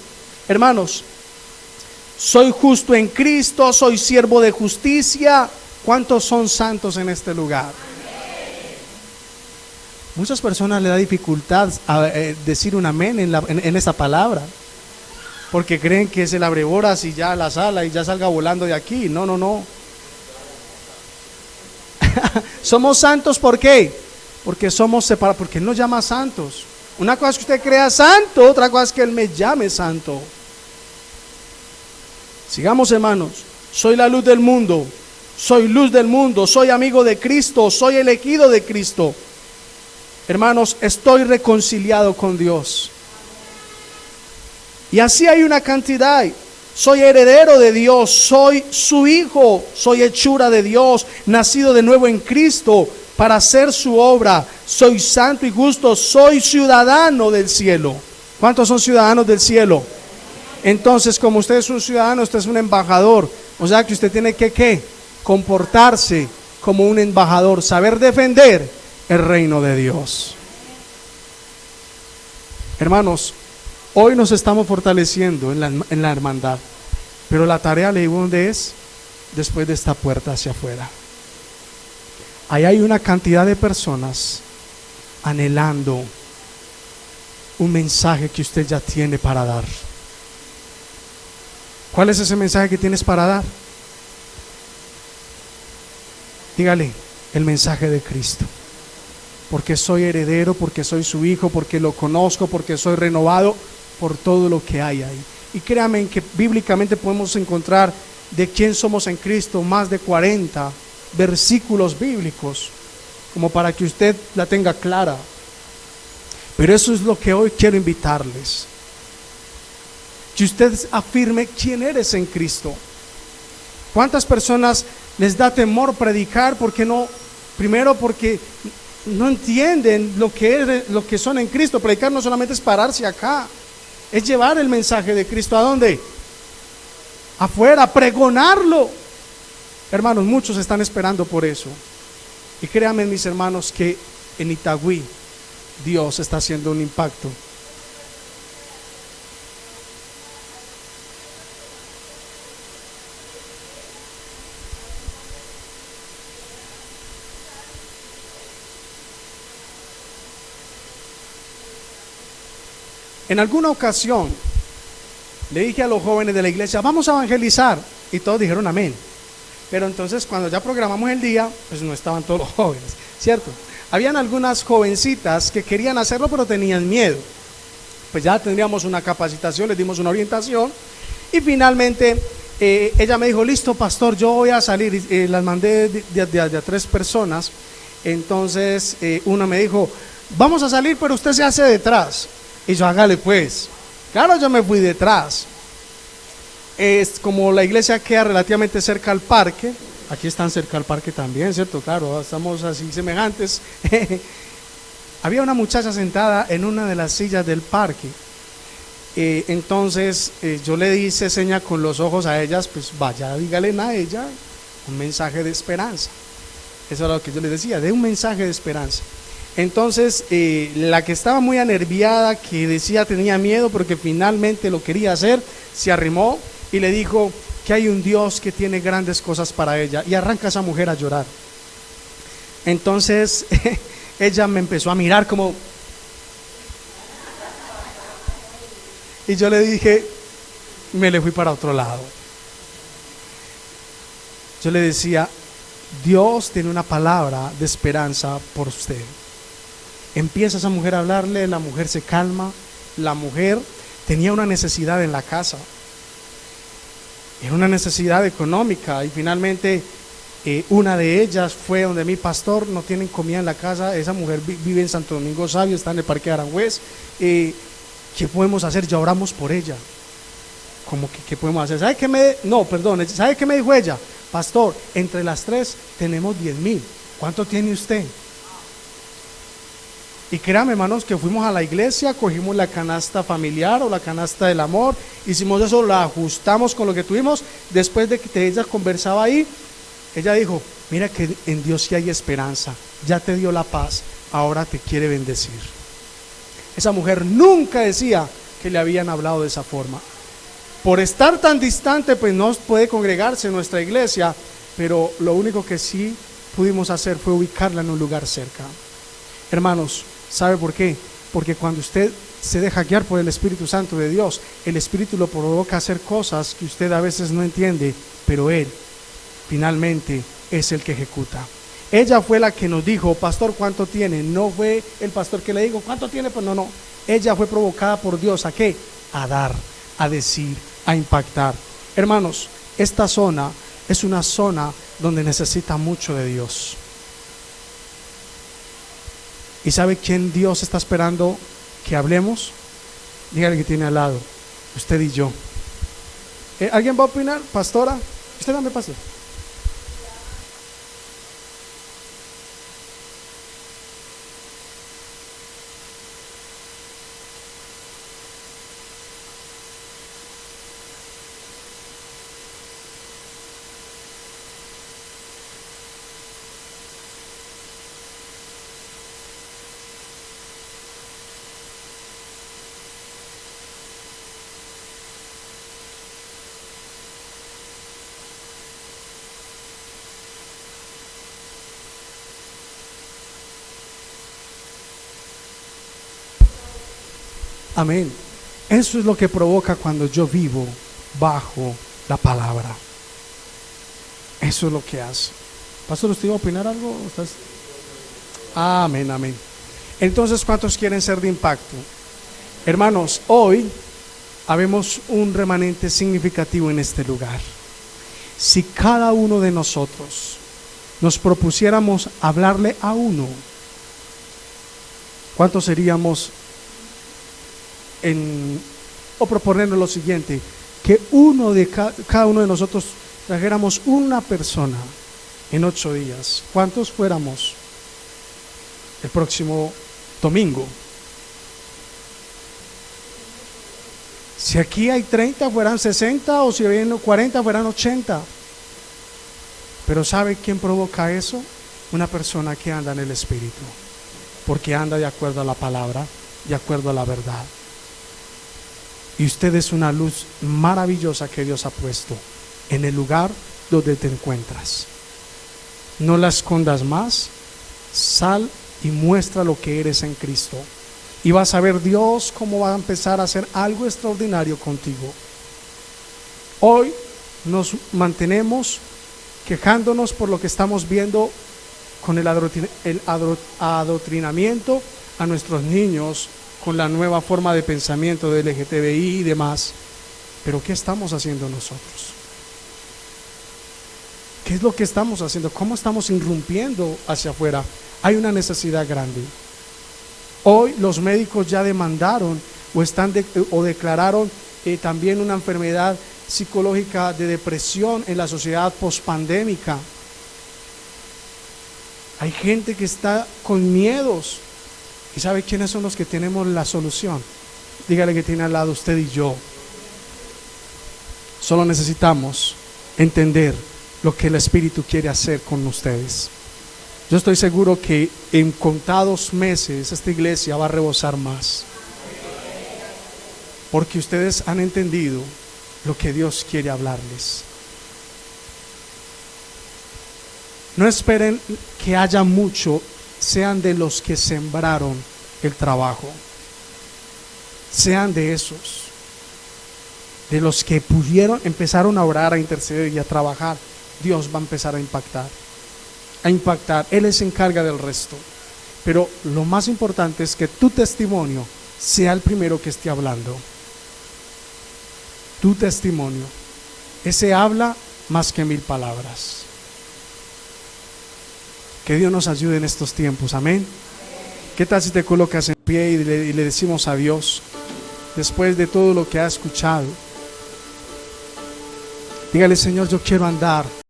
Hermanos, soy justo en Cristo, soy siervo de justicia. ¿Cuántos son santos en este lugar? Muchas personas le da dificultad a decir un amén en esa palabra, porque creen que es el abreboras y ya la sala y ya salga volando de aquí. No. Somos santos, ¿por qué? Porque somos separados, porque Él nos llama santos. Una cosa es que usted crea santo, otra cosa es que Él me llame santo. Sigamos, hermanos. Soy la luz del mundo, soy luz del mundo, soy amigo de Cristo, soy elegido de Cristo. Hermanos, estoy reconciliado con Dios. Y así hay una cantidad. Soy heredero de Dios, soy su hijo, soy hechura de Dios, nacido de nuevo en Cristo para hacer su obra. Soy santo y justo, soy ciudadano del cielo. ¿Cuántos son ciudadanos del cielo? Entonces, como usted es un ciudadano, usted es un embajador. O sea que usted tiene que ¿qué? Comportarse como un embajador, saber defender el reino de Dios. Hermanos, hoy nos estamos fortaleciendo en la hermandad, pero la tarea, le digo, ¿dónde es? Después de esta puerta hacia afuera. Ahí hay una cantidad de personas anhelando un mensaje que usted ya tiene para dar. ¿Cuál es ese mensaje que tienes para dar? Dígale, el mensaje de Cristo. Porque soy heredero, porque soy su hijo, porque lo conozco, porque soy renovado, por todo lo que hay ahí. Y créanme que bíblicamente podemos encontrar de quién somos en Cristo más de 40 versículos bíblicos, como para que usted la tenga clara. Pero eso es lo que hoy quiero invitarles, que usted afirme quién eres en Cristo. ¿Cuántas personas les da temor predicar? Porque no, primero porque no entienden lo que son en Cristo. Predicar no solamente es pararse acá, es llevar el mensaje de Cristo. ¿A dónde? Afuera, pregonarlo. Hermanos, muchos están esperando por eso. Y créanme, mis hermanos, que en Itagüí Dios está haciendo un impacto. En alguna ocasión le dije a los jóvenes de la iglesia, vamos a evangelizar, y todos dijeron amén. Pero entonces cuando ya programamos el día, pues no estaban todos los jóvenes, ¿cierto? Habían algunas jovencitas que querían hacerlo pero tenían miedo. Pues ya tendríamos una capacitación, les dimos una orientación y finalmente ella me dijo, listo pastor, yo voy a salir. Las mandé de a 3 personas. Entonces una me dijo, vamos a salir pero usted se hace detrás. Y yo, hágale pues. Claro, yo me fui detrás. Es como la iglesia queda relativamente cerca al parque. Aquí están cerca al parque también, ¿cierto? Claro, estamos así semejantes. Había una muchacha sentada en una de las sillas del parque. Entonces yo le hice seña con los ojos a ellas, pues vaya, dígale a ella un mensaje de esperanza. Eso era lo que yo les decía, de un mensaje de esperanza. Entonces la que estaba muy anerviada, que decía tenía miedo porque finalmente lo quería hacer, se arrimó y le dijo que hay un Dios que tiene grandes cosas para ella, y arranca esa mujer a llorar. Entonces ella me empezó a mirar como, y yo le dije, me le fui para otro lado. Yo le decía, Dios tiene una palabra de esperanza por usted. Empieza esa mujer a hablarle, la mujer se calma. La mujer tenía una necesidad en la casa, era una necesidad económica, y finalmente una de ellas fue donde mi pastor, no tienen comida en la casa. Esa mujer vive en Santo Domingo Sabio, está en el Parque de Aranjuez. ¿Qué podemos hacer? Ya oramos por ella. ¿Cómo que qué podemos hacer? ¿Sabe qué ¿sabe qué me dijo ella? Pastor, entre las tres tenemos 10,000. ¿Cuánto tiene usted? Y créame, hermanos, que fuimos a la iglesia, cogimos la canasta familiar o la canasta del amor, hicimos eso, la ajustamos con lo que tuvimos. Después de que ella conversaba ahí, ella dijo, mira que en Dios sí hay esperanza, ya te dio la paz, ahora te quiere bendecir. Esa mujer nunca decía que le habían hablado de esa forma. Por estar tan distante, pues no puede congregarse en nuestra iglesia, pero lo único que sí pudimos hacer fue ubicarla en un lugar cerca. Hermanos, ¿sabe por qué? Porque cuando usted se deja guiar por el Espíritu Santo de Dios, el Espíritu lo provoca a hacer cosas que usted a veces no entiende, pero Él finalmente es el que ejecuta. Ella fue la que nos dijo, pastor, ¿cuánto tiene? No fue el pastor que le dijo, ¿cuánto tiene? Pues no. Ella fue provocada por Dios, ¿a qué? A dar, a decir, a impactar. Hermanos, esta zona es una zona donde necesita mucho de Dios. ¿Y sabe quién Dios está esperando que hablemos? Dígale que tiene al lado, usted y yo. ¿Alguien va a opinar, pastora? Usted dame, pastor. Amén. Eso es lo que provoca cuando yo vivo bajo la palabra. Eso es lo que hace. Pastor, ¿usted iba a opinar algo? Amén, amén. Entonces, ¿cuántos quieren ser de impacto? Hermanos, hoy habemos un remanente significativo en este lugar. Si cada uno de nosotros nos propusiéramos hablarle a uno, ¿cuántos seríamos? O proponernos lo siguiente, que cada uno de nosotros trajéramos una persona en 8 días. ¿Cuántos fuéramos el próximo domingo? Si aquí hay 30, fueran 60, o si vienen 40, fueran 80. Pero ¿sabe quién provoca eso? Una persona que anda en el Espíritu, porque anda de acuerdo a la palabra, de acuerdo a la verdad. Y usted es una luz maravillosa que Dios ha puesto en el lugar donde te encuentras. No la escondas más. Sal y muestra lo que eres en Cristo. Y vas a ver Dios cómo va a empezar a hacer algo extraordinario contigo. Hoy nos mantenemos quejándonos por lo que estamos viendo con el adoctrinamiento a nuestros niños, con la nueva forma de pensamiento de LGTBI y demás. Pero ¿qué estamos haciendo nosotros? ¿Qué es lo que estamos haciendo? ¿Cómo estamos irrumpiendo hacia afuera? Hay una necesidad grande. Hoy los médicos ya demandaron o declararon también una enfermedad psicológica de depresión en la sociedad pospandémica. Hay gente que está con miedos. ¿Y sabe quiénes son los que tenemos la solución? Dígale que tiene al lado usted y yo. Solo necesitamos entender lo que el Espíritu quiere hacer con ustedes. Yo estoy seguro que en contados meses esta iglesia va a rebosar más. Porque ustedes han entendido lo que Dios quiere hablarles. No esperen que haya mucho, sean de los que sembraron el trabajo. Sean de esos, de los que empezaron a orar, a interceder y a trabajar. Dios va a empezar a impactar. Él se encarga del resto. Pero lo más importante es que tu testimonio sea el primero que esté hablando. Tu testimonio, ese habla más que 1000 palabras. Que Dios nos ayude en estos tiempos, amén. ¿Qué tal si te colocas en pie y le decimos a Dios, después de todo lo que ha escuchado? Dígale: Señor, yo quiero andar